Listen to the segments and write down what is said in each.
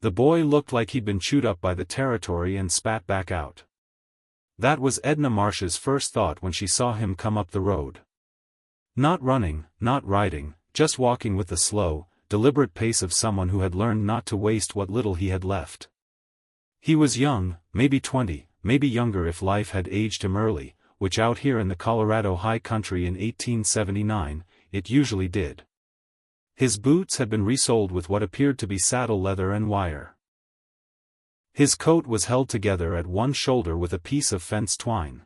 The boy looked like he'd been chewed up by the territory and spat back out. That was Edna Marsh's first thought when she saw him come up the road. Not running, not riding, just walking with the slow, deliberate pace of someone who had learned not to waste what little he had left. He was young, maybe 20, maybe younger if life had aged him early, which out here in the Colorado high country in 1879, it usually did. His boots had been resoled with what appeared to be saddle leather and wire. His coat was held together at one shoulder with a piece of fence twine.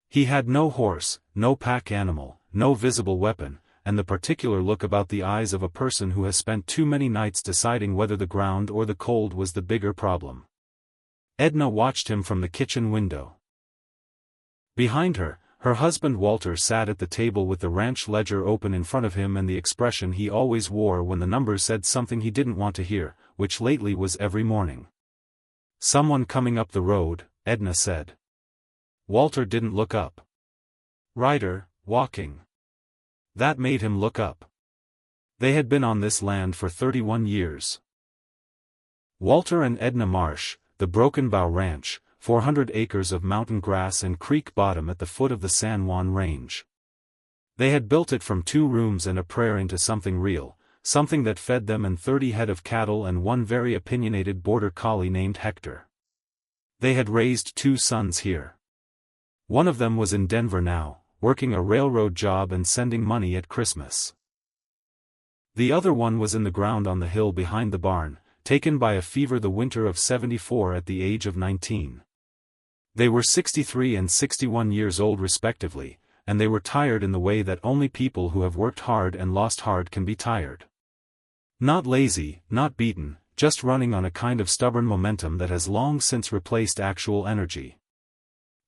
He had no horse, no pack animal, no visible weapon, and the particular look about the eyes of a person who has spent too many nights deciding whether the ground or the cold was the bigger problem. Edna watched him from the kitchen window. Behind her, her husband Walter sat at the table with the ranch ledger open in front of him and the expression he always wore when the numbers said something he didn't want to hear, which lately was every morning. "Someone coming up the road," Edna said. Walter didn't look up. "Rider, walking." That made him look up. They had been on this land for 31 years. Walter and Edna Marsh, the Broken Bow Ranch, 400 acres of mountain grass and creek bottom at the foot of the San Juan Range. They had built it from 2 rooms and a prayer into something real, something that fed them and 30 head of cattle and one very opinionated border collie named Hector. They had raised 2 sons here. One of them was in Denver now, working a railroad job and sending money at Christmas. The other one was in the ground on the hill behind the barn, taken by a fever the winter of '74 at the age of 19. They were 63 and 61 years old respectively, and they were tired in the way that only people who have worked hard and lost hard can be tired. Not lazy, not beaten, just running on a kind of stubborn momentum that has long since replaced actual energy.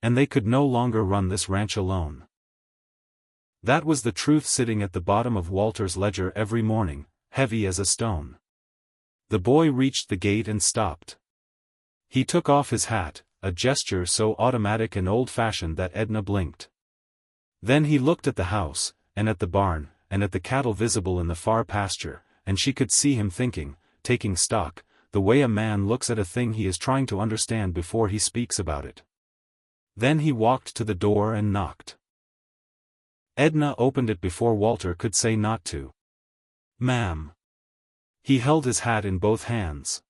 And they could no longer run this ranch alone. That was the truth sitting at the bottom of Walter's ledger every morning, heavy as a stone. The boy reached the gate and stopped. He took off his hat, a gesture so automatic and old-fashioned that Edna blinked. Then he looked at the house, and at the barn, and at the cattle visible in the far pasture, and she could see him thinking, taking stock, the way a man looks at a thing he is trying to understand before he speaks about it. Then he walked to the door and knocked. Edna opened it before Walter could say not to. "Ma'am." He held his hat in both hands.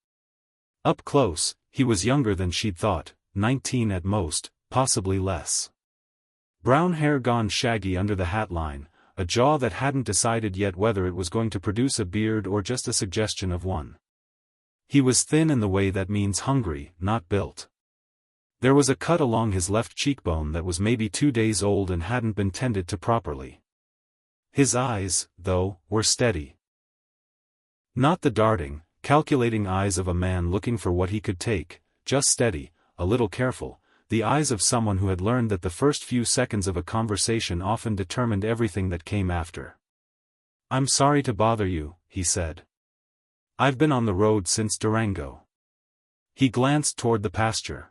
Up close, he was younger than she'd thought, 19 at most, possibly less. Brown hair gone shaggy under the hat line, a jaw that hadn't decided yet whether it was going to produce a beard or just a suggestion of one. He was thin in the way that means hungry, not built. There was a cut along his left cheekbone that was maybe 2 days old and hadn't been tended to properly. His eyes, though, were steady. Not the darting, calculating eyes of a man looking for what he could take, just steady, a little careful, the eyes of someone who had learned that the first few seconds of a conversation often determined everything that came after. "I'm sorry to bother you," he said. "I've been on the road since Durango." He glanced toward the pasture.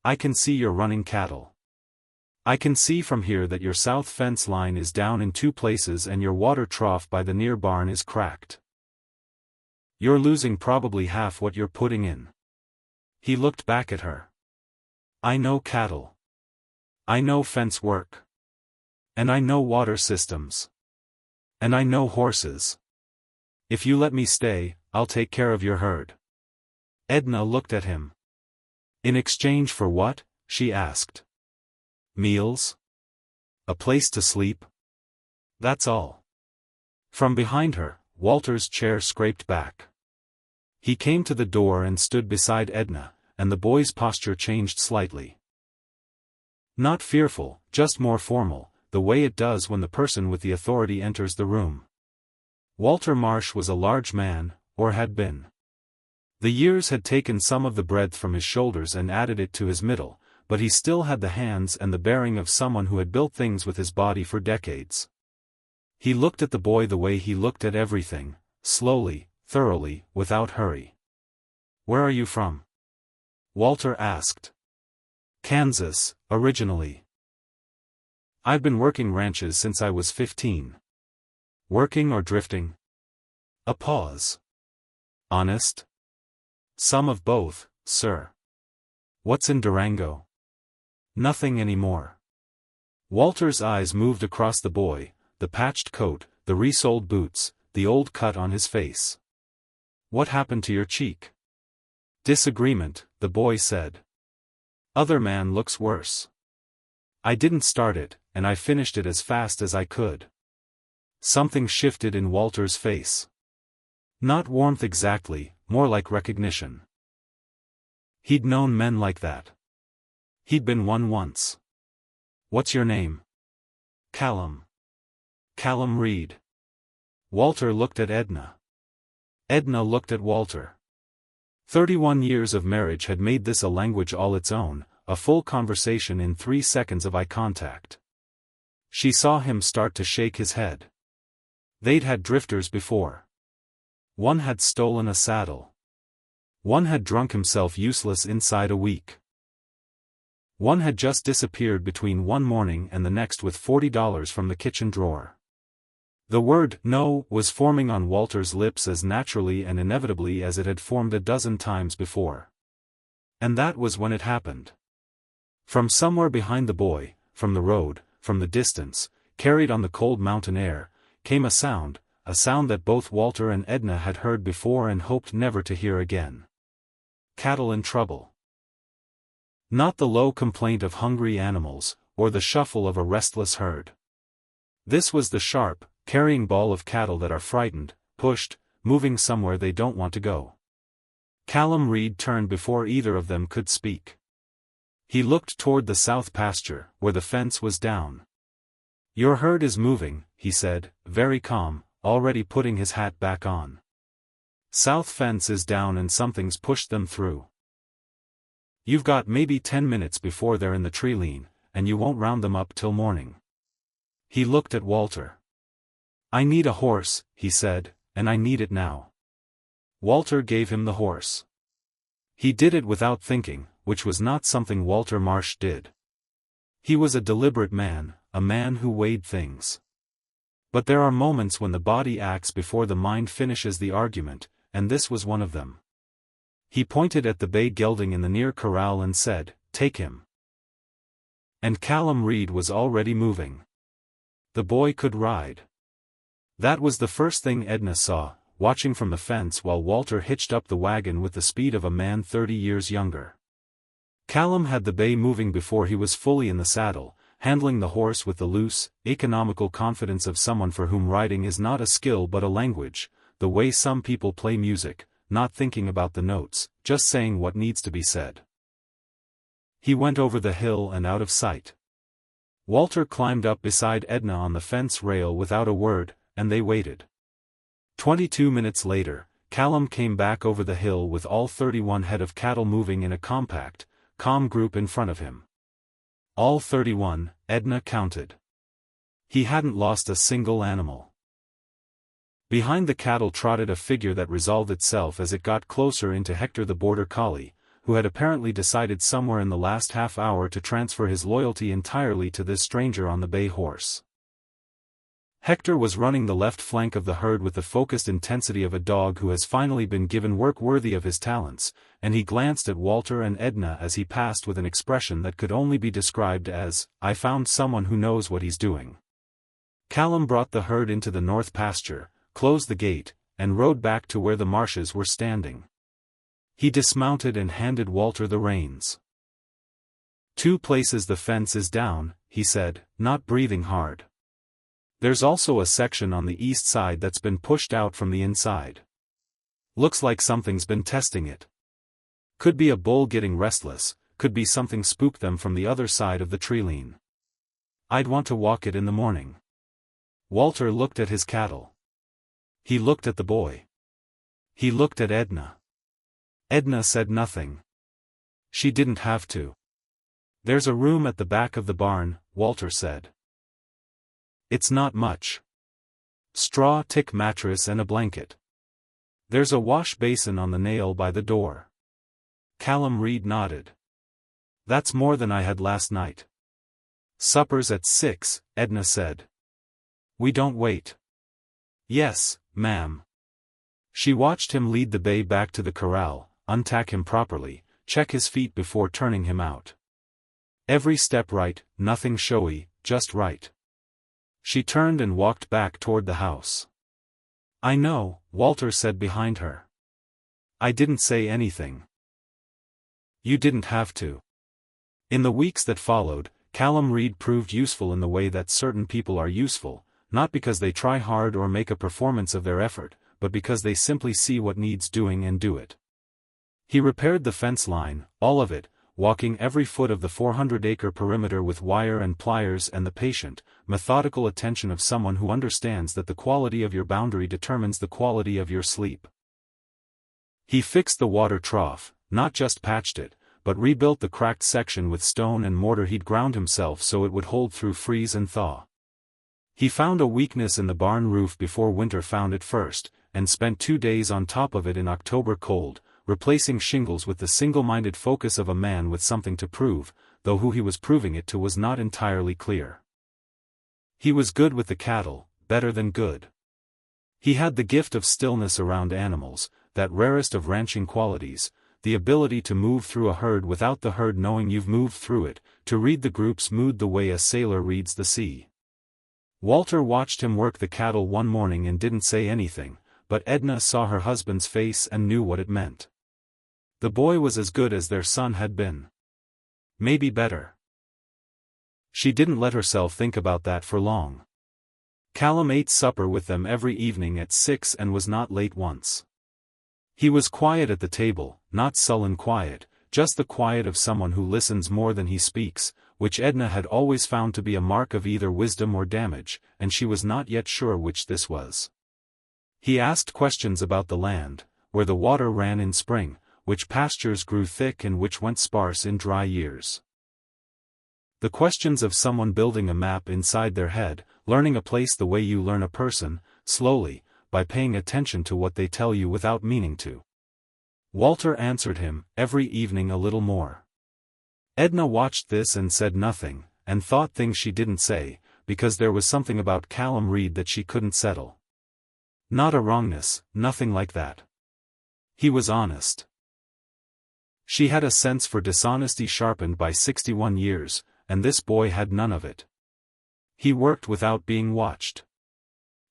"I can see you're running cattle. I can see from here that your south fence line is down in 2 places and your water trough by the near barn is cracked. You're losing probably half what you're putting in." He looked back at her. "I know cattle. I know fence work. And I know water systems. And I know horses. If you let me stay, I'll take care of your herd." Edna looked at him. "In exchange for what?" she asked. "Meals? A place to sleep? That's all." From behind her, Walter's chair scraped back. He came to the door and stood beside Edna, and the boy's posture changed slightly. Not fearful, just more formal, the way it does when the person with the authority enters the room. Walter Marsh was a large man, or had been. The years had taken some of the breadth from his shoulders and added it to his middle, but he still had the hands and the bearing of someone who had built things with his body for decades. He looked at the boy the way he looked at everything, slowly, thoroughly, without hurry. "Where are you from?" Walter asked. "Kansas, originally. I've been working ranches since I was 15. Working or drifting?" A pause. "Honest?" Some of both, sir. What's in Durango? Nothing anymore. Walter's eyes moved across the boy, the patched coat, the resoled boots, the old cut on his face. What happened to your cheek? Disagreement, the boy said. Other man looks worse. I didn't start it, and I finished it as fast as I could. Something shifted in Walter's face. Not warmth exactly, more like recognition. He'd known men like that. He'd been one once. What's your name? Callum. Callum Reed. Walter looked at Edna. Edna looked at Walter. 31 years of marriage had made this a language all its own, a full conversation in 3 seconds of eye contact. She saw him start to shake his head. They'd had drifters before. One had stolen a saddle. One had drunk himself useless inside a week. One had just disappeared between one morning and the next with $40 from the kitchen drawer. The word "no" was forming on Walter's lips as naturally and inevitably as it had formed a dozen times before. And that was when it happened. From somewhere behind the boy, from the road, from the distance, carried on the cold mountain air, came a sound that both Walter and Edna had heard before and hoped never to hear again. Cattle in trouble. Not the low complaint of hungry animals, or the shuffle of a restless herd. This was the sharp, carrying ball of cattle that are frightened, pushed, moving somewhere they don't want to go. Callum Reed turned before either of them could speak. He looked toward the south pasture, where the fence was down. Your herd is moving, he said, very calm, already putting his hat back on. South fence is down and something's pushed them through. You've got maybe 10 minutes before they're in the tree line, and you won't round them up till morning. He looked at Walter. I need a horse, he said, and I need it now. Walter gave him the horse. He did it without thinking, which was not something Walter Marsh did. He was a deliberate man, a man who weighed things. But there are moments when the body acts before the mind finishes the argument, and this was one of them. He pointed at the bay gelding in the near corral and said, "Take him." And Callum Reed was already moving. The boy could ride. That was the first thing Edna saw, watching from the fence while Walter hitched up the wagon with the speed of a man 30 years younger. Callum had the bay moving before he was fully in the saddle, handling the horse with the loose, economical confidence of someone for whom riding is not a skill but a language, the way some people play music, not thinking about the notes, just saying what needs to be said. He went over the hill and out of sight. Walter climbed up beside Edna on the fence rail without a word, and they waited. 22 minutes later, Callum came back over the hill with all 31 head of cattle moving in a compact, calm group in front of him. All 31, Edna counted. He hadn't lost a single animal. Behind the cattle trotted a figure that resolved itself as it got closer into Hector the border collie, who had apparently decided somewhere in the last half hour to transfer his loyalty entirely to this stranger on the bay horse. Hector was running the left flank of the herd with the focused intensity of a dog who has finally been given work worthy of his talents, and he glanced at Walter and Edna as he passed with an expression that could only be described as, "I found someone who knows what he's doing." Callum brought the herd into the north pasture, closed the gate, and rode back to where the Marshes were standing. He dismounted and handed Walter the reins. "Two places the fence is down," he said, not breathing hard. "There's also a section on the east side that's been pushed out from the inside. Looks like something's been testing it. Could be a bull getting restless, could be something spooked them from the other side of the tree line. I'd want to walk it in the morning." Walter looked at his cattle. He looked at the boy. He looked at Edna. Edna said nothing. She didn't have to. "There's a room at the back of the barn," Walter said. "It's not much. Straw tick mattress and a blanket. There's a wash basin on the nail by the door." Callum Reed nodded. "That's more than I had last night." "Supper's at 6, Edna said. "We don't wait." "Yes, ma'am." She watched him lead the bay back to the corral, untack him properly, check his feet before turning him out. Every step right, nothing showy, just right. She turned and walked back toward the house. "I know," Walter said behind her. "I didn't say anything." "You didn't have to." In the weeks that followed, Callum Reed proved useful in the way that certain people are useful, not because they try hard or make a performance of their effort, but because they simply see what needs doing and do it. He repaired the fence line, all of it, walking every foot of the 400-acre perimeter with wire and pliers and the patient, methodical attention of someone who understands that the quality of your boundary determines the quality of your sleep. He fixed the water trough, not just patched it, but rebuilt the cracked section with stone and mortar he'd ground himself so it would hold through freeze and thaw. He found a weakness in the barn roof before winter found it first, and spent 2 days on top of it in October cold, replacing shingles with the single-minded focus of a man with something to prove, though who he was proving it to was not entirely clear. He was good with the cattle, better than good. He had the gift of stillness around animals, that rarest of ranching qualities, the ability to move through a herd without the herd knowing you've moved through it, to read the group's mood the way a sailor reads the sea. Walter watched him work the cattle one morning and didn't say anything, but Edna saw her husband's face and knew what it meant. The boy was as good as their son had been. Maybe better. She didn't let herself think about that for long. Callum ate supper with them every evening at 6 and was not late once. He was quiet at the table, not sullen quiet, just the quiet of someone who listens more than he speaks, which Edna had always found to be a mark of either wisdom or damage, and she was not yet sure which this was. He asked questions about the land, where the water ran in spring, which pastures grew thick and which went sparse in dry years. The questions of someone building a map inside their head, learning a place the way you learn a person, slowly, by paying attention to what they tell you without meaning to. Walter answered him, every evening a little more. Edna watched this and said nothing, and thought things she didn't say, because there was something about Callum Reed that she couldn't settle. Not a wrongness, nothing like that. He was honest. She had a sense for dishonesty sharpened by 61 years, and this boy had none of it. He worked without being watched.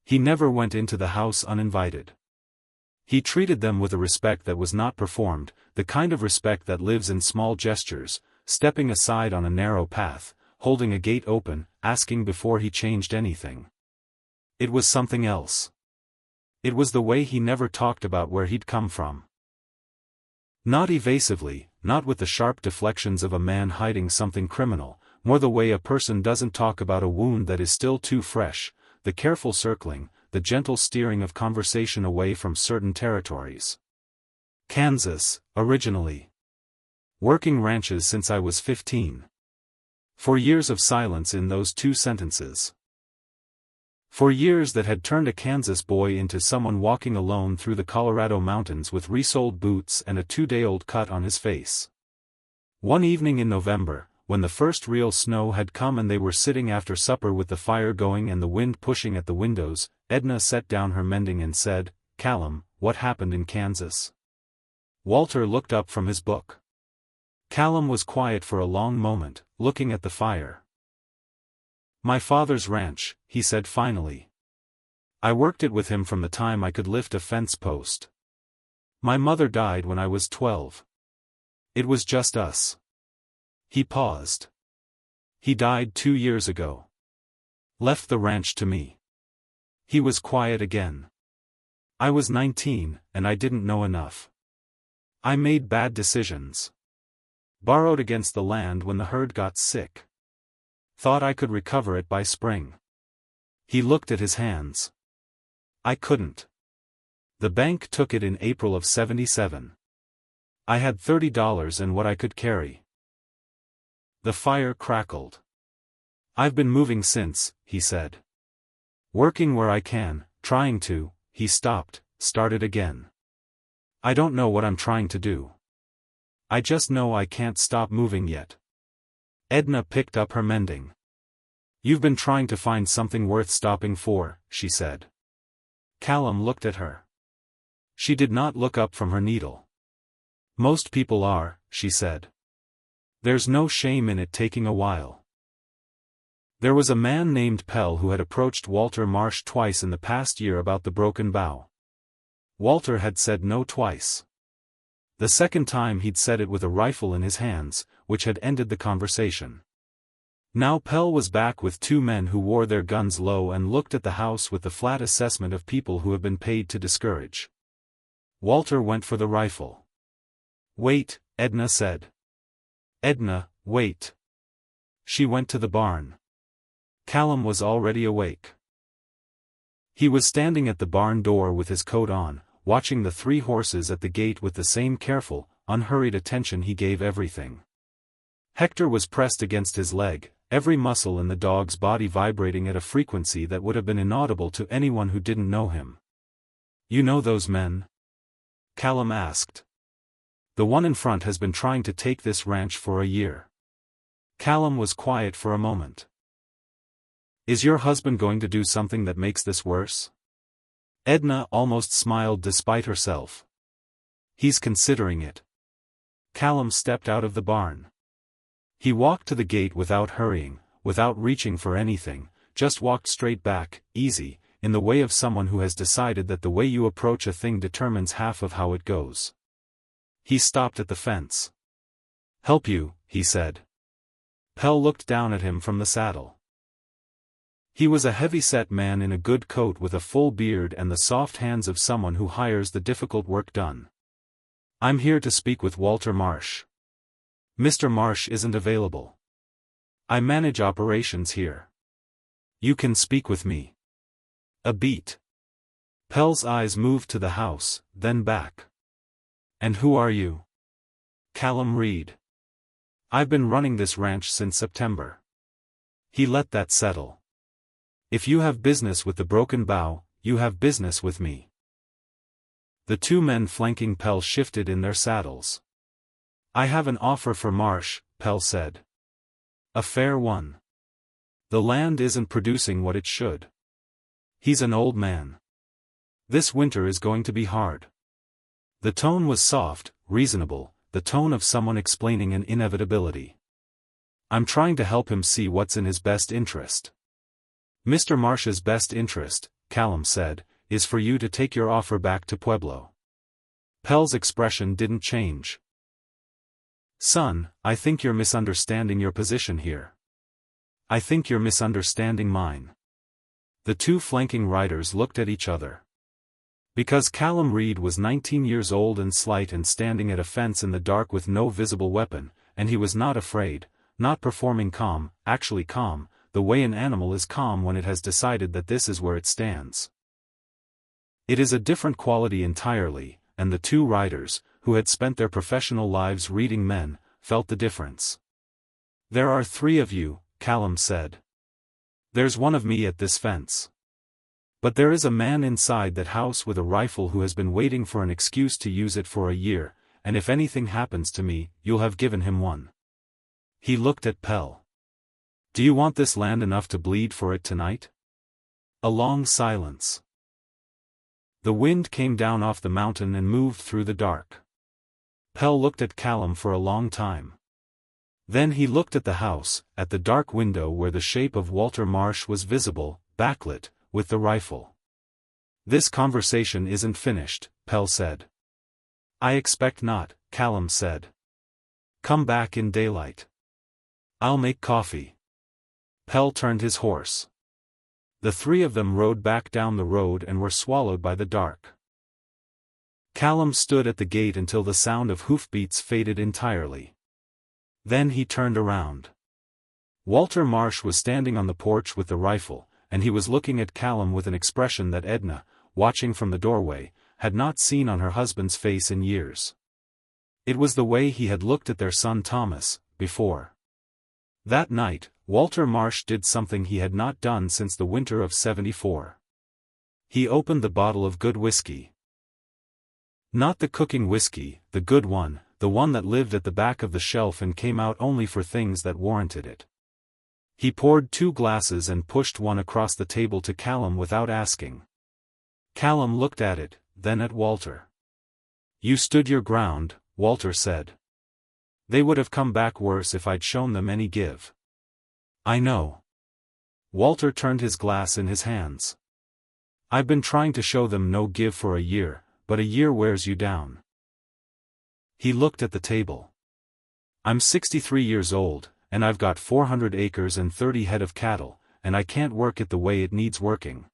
He never went into the house uninvited. He treated them with a respect that was not performed, the kind of respect that lives in small gestures, stepping aside on a narrow path, holding a gate open, asking before he changed anything. It was something else. It was the way he never talked about where he'd come from. Not evasively, not with the sharp deflections of a man hiding something criminal, more the way a person doesn't talk about a wound that is still too fresh, the careful circling, the gentle steering of conversation away from certain territories. Kansas, originally. Working ranches since I was 15. 4 years of silence in those 2 sentences. 4 years that had turned a Kansas boy into someone walking alone through the Colorado mountains with resoled boots and a 2-day-old cut on his face. One evening in November, when the first real snow had come and they were sitting after supper with the fire going and the wind pushing at the windows, Edna set down her mending and said, "Callum, what happened in Kansas?" Walter looked up from his book. Callum was quiet for a long moment, looking at the fire. "My father's ranch," he said finally. "I worked it with him from the time I could lift a fence post. My mother died when I was 12. It was just us." He paused. "He died 2 years ago. Left the ranch to me." He was quiet again. "I was 19, and I didn't know enough. I made bad decisions. Borrowed against the land when the herd got sick. Thought I could recover it by spring." He looked at his hands. "I couldn't. The bank took it in April of '77. I had $30 and what I could carry." The fire crackled. "I've been moving since," he said. "Working where I can, trying to," he stopped, started again. "I don't know what I'm trying to do. I just know I can't stop moving yet." Edna picked up her mending. "You've been trying to find something worth stopping for," she said. Callum looked at her. She did not look up from her needle. Most people are, she said. There's no shame in it taking a while. There was a man named Pell who had approached Walter Marsh twice in the past year about the broken bow. Walter had said no twice. The second time he'd said it with a rifle in his hands, which had ended the conversation. Now Pell was back with two men who wore their guns low and looked at the house with the flat assessment of people who have been paid to discourage. Walter went for the rifle. "Wait," Edna said. "Edna, wait." She went to the barn. Callum was already awake. He was standing at the barn door with his coat on, watching the three horses at the gate with the same careful, unhurried attention he gave everything. Hector was pressed against his leg, every muscle in the dog's body vibrating at a frequency that would have been inaudible to anyone who didn't know him. "You know those men?" Callum asked. "The one in front has been trying to take this ranch for a year." Callum was quiet for a moment. "Is your husband going to do something that makes this worse?" Edna almost smiled despite herself. "He's considering it." Callum stepped out of the barn. He walked to the gate without hurrying, without reaching for anything, just walked straight back, easy, in the way of someone who has decided that the way you approach a thing determines half of how it goes. He stopped at the fence. "Help you," he said. Pell looked down at him from the saddle. He was a heavy-set man in a good coat with a full beard and the soft hands of someone who hires the difficult work done. "I'm here to speak with Walter Marsh." "Mr. Marsh isn't available. I manage operations here." "You can speak with me." "A beat." Pell's eyes moved to the house, then back. "And who are you?" "Callum Reed. I've been running this ranch since September." He let that settle. "If you have business with the broken bow, you have business with me." The two men flanking Pell shifted in their saddles. "I have an offer for Marsh," Pell said. "A fair one. The land isn't producing what it should. He's an old man. This winter is going to be hard." The tone was soft, reasonable, the tone of someone explaining an inevitability. "I'm trying to help him see what's in his best interest." "Mr. Marsh's best interest," Callum said, "is for you to take your offer back to Pueblo." Pell's expression didn't change. "Son, I think you're misunderstanding your position here." "I think you're misunderstanding mine." The two flanking riders looked at each other. Because Callum Reed was 19 years old and slight and standing at a fence in the dark with no visible weapon, and he was not afraid, not performing calm, actually calm, the way an animal is calm when it has decided that this is where it stands. It is a different quality entirely, and the two riders, who had spent their professional lives reading men, felt the difference. "There are three of you," Callum said. "There's one of me at this fence. But there is a man inside that house with a rifle who has been waiting for an excuse to use it for a year, and if anything happens to me, you'll have given him one." He looked at Pell. "Do you want this land enough to bleed for it tonight?" A long silence. The wind came down off the mountain and moved through the dark. Pell looked at Callum for a long time. Then he looked at the house, at the dark window where the shape of Walter Marsh was visible, backlit, with the rifle. "This conversation isn't finished," Pell said. "I expect not," Callum said. "Come back in daylight. I'll make coffee." Pell turned his horse. The three of them rode back down the road and were swallowed by the dark. Callum stood at the gate until the sound of hoofbeats faded entirely. Then he turned around. Walter Marsh was standing on the porch with the rifle, and he was looking at Callum with an expression that Edna, watching from the doorway, had not seen on her husband's face in years. It was the way he had looked at their son Thomas, before. That night, Walter Marsh did something he had not done since the winter of '74. He opened the bottle of good whiskey. Not the cooking whiskey, the good one, the one that lived at the back of the shelf and came out only for things that warranted it. He poured 2 glasses and pushed one across the table to Callum without asking. Callum looked at it, then at Walter. "You stood your ground, Walter said. They would have come back worse if I'd shown them any give. I know. Walter turned his glass in his hands. I've been trying to show them no give for a year, but a year wears you down. He looked at the table. I'm 63 years old, and I've got 400 acres and 30 head of cattle, and I can't work it the way it needs working.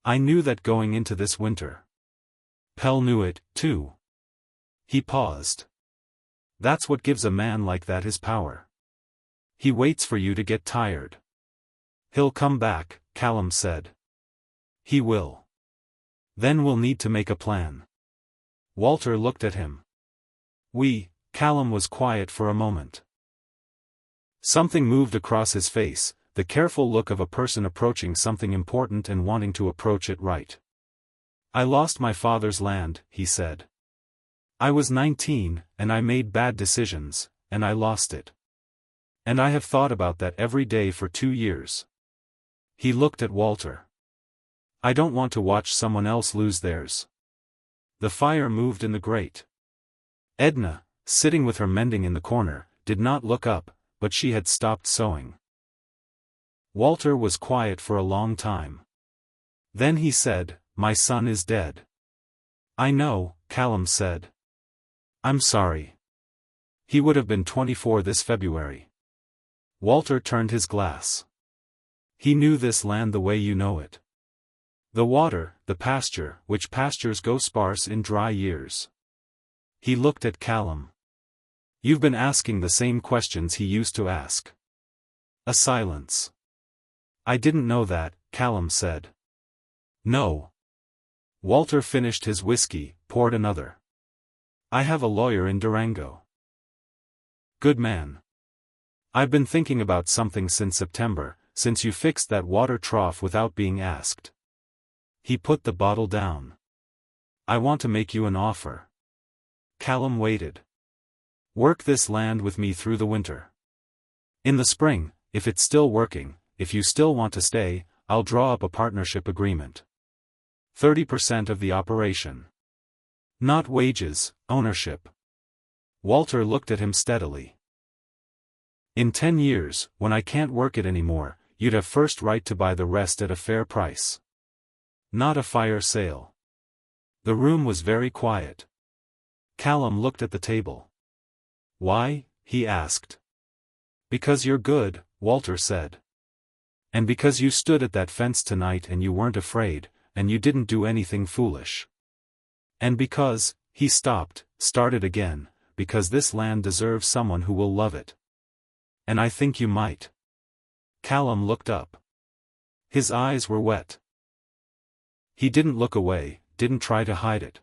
I knew that going into this winter. Pell knew it, too. He paused. That's what gives a man like that his power. He waits for you to get tired. He'll come back, Callum said. He will. Then we'll need to make a plan. Walter looked at him. Callum was quiet for a moment. Something moved across his face, the careful look of a person approaching something important and wanting to approach it right. I lost my father's land, he said. I was 19, and I made bad decisions, and I lost it. And I have thought about that every day for 2 years. He looked at Walter. I don't want to watch someone else lose theirs. The fire moved in the grate. Edna, sitting with her mending in the corner, did not look up, but she had stopped sewing. Walter was quiet for a long time. Then he said, My son is dead. I know, Callum said. I'm sorry. He would have been 24 this February. Walter turned his glass. He knew this land the way you know it. The water, the pasture, which pastures go sparse in dry years. He looked at Callum. You've been asking the same questions he used to ask. A silence. I didn't know that, Callum said. No. Walter finished his whiskey, poured another. I have a lawyer in Durango. Good man. I've been thinking about something since September, since you fixed that water trough without being asked. He put the bottle down. I want to make you an offer. Callum waited. Work this land with me through the winter. In the spring, if it's still working, if you still want to stay, I'll draw up a partnership agreement. 30% of the operation. Not wages, ownership. Walter looked at him steadily. In 10 years, when I can't work it anymore, you'd have first right to buy the rest at a fair price. Not a fire sale. The room was very quiet. Callum looked at the table. Why? He asked. Because you're good, Walter said. And because you stood at that fence tonight and you weren't afraid, and you didn't do anything foolish. And because, he stopped, started again, because this land deserves someone who will love it. And I think you might. Callum looked up. His eyes were wet. He didn't look away, didn't try to hide it.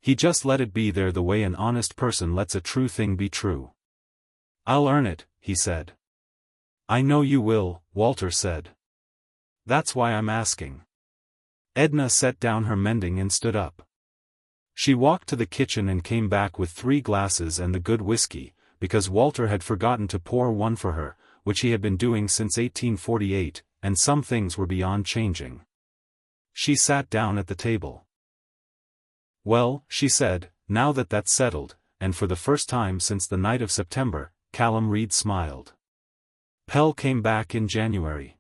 He just let it be there the way an honest person lets a true thing be true. I'll earn it, he said. I know you will, Walter said. That's why I'm asking. Edna set down her mending and stood up. She walked to the kitchen and came back with 3 glasses and the good whiskey, because Walter had forgotten to pour one for her, which he had been doing since 1848, and some things were beyond changing. She sat down at the table. Well, she said, now that that's settled, and for the first time since the night of September, Callum Reed smiled. Pell came back in January.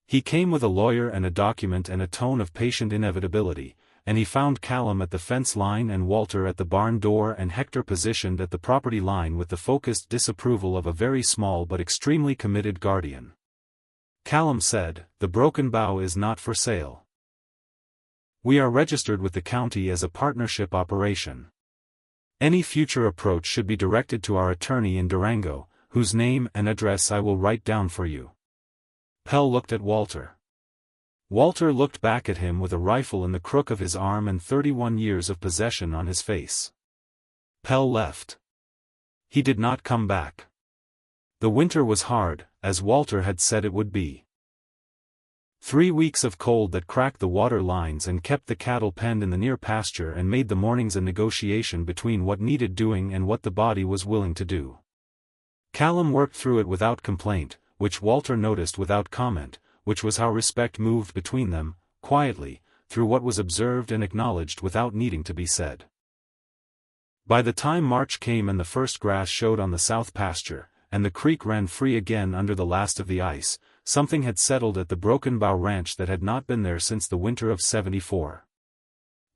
He came with a lawyer and a document and a tone of patient inevitability, and he found Callum at the fence line and Walter at the barn door and Hector positioned at the property line with the focused disapproval of a very small but extremely committed guardian. Callum said, the broken bow is not for sale. We are registered with the county as a partnership operation. Any future approach should be directed to our attorney in Durango, whose name and address I will write down for you. Pell looked at Walter. Walter looked back at him with a rifle in the crook of his arm and 31 years of possession on his face. Pell left. He did not come back. The winter was hard, as Walter had said it would be. 3 weeks of cold that cracked the water lines and kept the cattle penned in the near pasture and made the mornings a negotiation between what needed doing and what the body was willing to do. Callum worked through it without complaint, which Walter noticed without comment, which was how respect moved between them, quietly, through what was observed and acknowledged without needing to be said. By the time March came and the first grass showed on the south pasture, and the creek ran free again under the last of the ice, something had settled at the Broken Bow Ranch that had not been there since the winter of '74.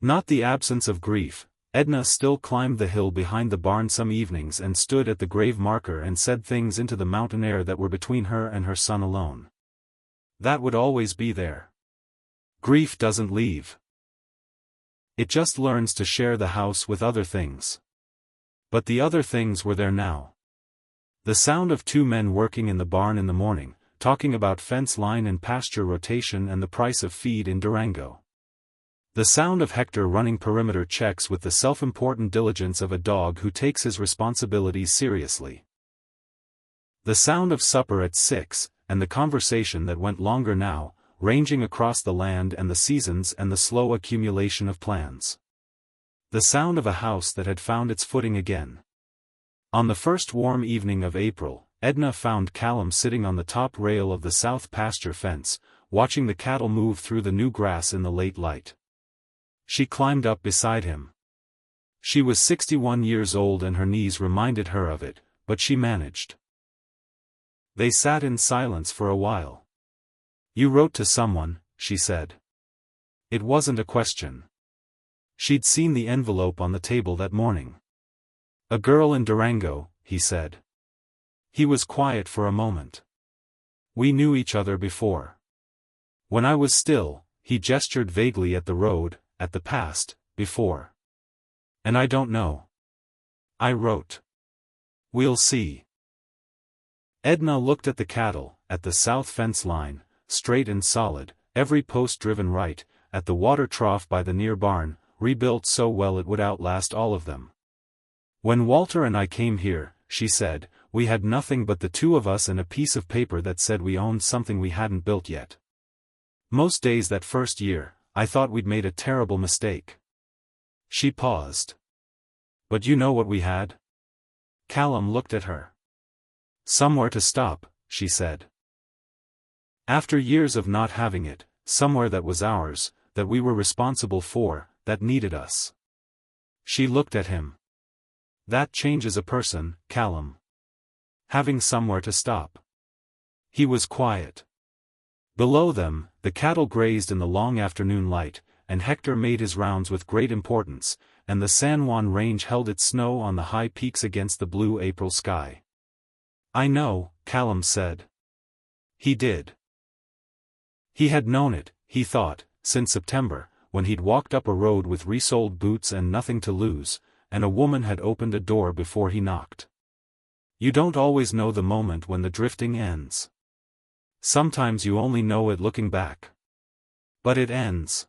Not the absence of grief. Edna still climbed the hill behind the barn some evenings and stood at the grave marker and said things into the mountain air that were between her and her son alone. That would always be there. Grief doesn't leave. It just learns to share the house with other things. But the other things were there now. The sound of two men working in the barn in the morning, talking about fence line and pasture rotation and the price of feed in Durango. The sound of Hector running perimeter checks with the self-important diligence of a dog who takes his responsibilities seriously. The sound of supper at 6, and the conversation that went longer now, ranging across the land and the seasons and the slow accumulation of plans. The sound of a house that had found its footing again. On the first warm evening of April, Edna found Callum sitting on the top rail of the south pasture fence, watching the cattle move through the new grass in the late light. She climbed up beside him. She was 61 years old and her knees reminded her of it, but she managed. They sat in silence for a while. "You wrote to someone," she said. It wasn't a question. She'd seen the envelope on the table that morning. "A girl in Durango," he said. He was quiet for a moment. "We knew each other before. When I was still," he gestured vaguely at the road, "at the past, before. And I don't know. I wrote. We'll see." Edna looked at the cattle, at the south fence line, straight and solid, every post driven right, at the water trough by the near barn, rebuilt so well it would outlast all of them. "When Walter and I came here," she said, "we had nothing but the two of us and a piece of paper that said we owned something we hadn't built yet. Most days that first year, I thought we'd made a terrible mistake." She paused. "But you know what we had?" Callum looked at her. "Somewhere to stop," she said. "After years of not having it, somewhere that was ours, that we were responsible for, that needed us." She looked at him. "That changes a person, Callum. Having somewhere to stop." He was quiet. Below them, the cattle grazed in the long afternoon light, and Hector made his rounds with great importance, and the San Juan Range held its snow on the high peaks against the blue April sky. "I know," Callum said. He did. He had known it, he thought, since September, when he'd walked up a road with resoled boots and nothing to lose, and a woman had opened a door before he knocked. You don't always know the moment when the drifting ends. Sometimes you only know it looking back. But it ends.